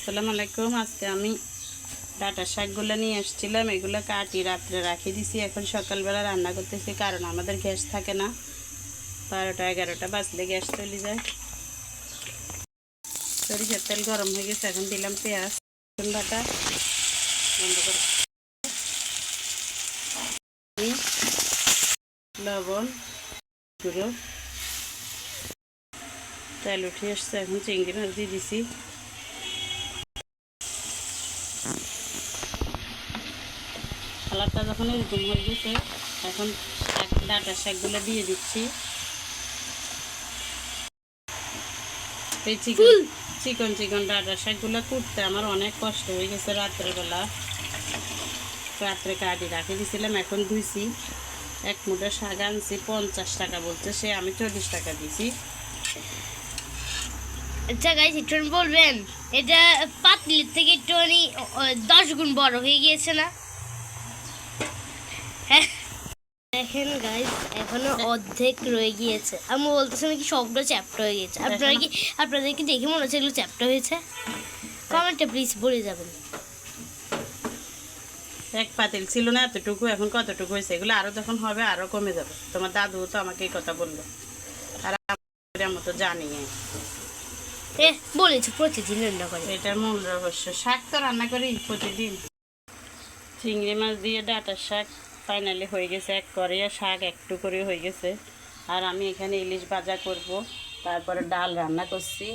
আসসালামু আলাইকুম। আজকে আমি ডাঁটা শাকগুলো নিয়ে আসছিলাম, এগুলো কাটি রাত্রে রাখি দিছি। এখন সকালবেলা রান্না করতেছি, কারণ আমাদের গ্যাস থাকে না। 12টা 11টা বাজলে গ্যাস চলে যায়। সরিষার তেল গরম হয়ে গেছে, এখন দিলাম পেঁয়াজ, রসুন বাটা, বন্ধ করে লবণ গুঁড়ো, তেল উঠে আসছে। এখন চিংড়ি মাছ দিয়ে দিছি। কালারটা যখন এরকম হয়ে গেছে, এখন ডাঁটার শাকগুলো দিয়ে দিচ্ছি। এই চিকন চিকন ডাঁটার শাকগুলো কুটতে আমার অনেক কষ্ট হয়ে গেছে। রাত্রে কাটি রাখি দিয়েছিলাম, এখন ধুইছি। এক মুঠো শাক আনছি, 50 টাকা বলছে সে, আমি 40 টাকা দিছি। আচ্ছা গাইস, একটু বলবেন এটা পাতলির থেকে একটুখানি 10 গুণ বড় হয়ে গিয়েছে না? হ্যাঁ দেখেন গাইস, এখনো অর্ধেক রয়ে গিয়েছে। আমি বলতেছি নাকি সবগুলো চ্যাপ্টা হয়ে গেছে। আপনাদের কি দেখে মনে হচ্ছে এগুলো চ্যাপ্টা হয়েছে? কমেন্টে প্লিজ বলে যাবেন। এক পাতিল ছিল না এতটুকু, এখন কতটুকু হয়েছে। এগুলো আরো যখন হবে আরো কমে যাবে। তোমার দাদু তো আমাকে এই কথা বললো, আর আমরা তো জানি। বলেছি প্রতিদিন রান্না করে, এটার মূল রহস্য। শাক তো রান্না করি প্রতিদিন। চিংড়ি মাছ দিয়ে ডাঁটার শাক ফাইনালি হয়ে গেছে। এক করে শাক একটু করে হয়ে গেছে। আর আমি এখানে ইলিশ ভাজা করব, তারপরে ডাল রান্না করছি।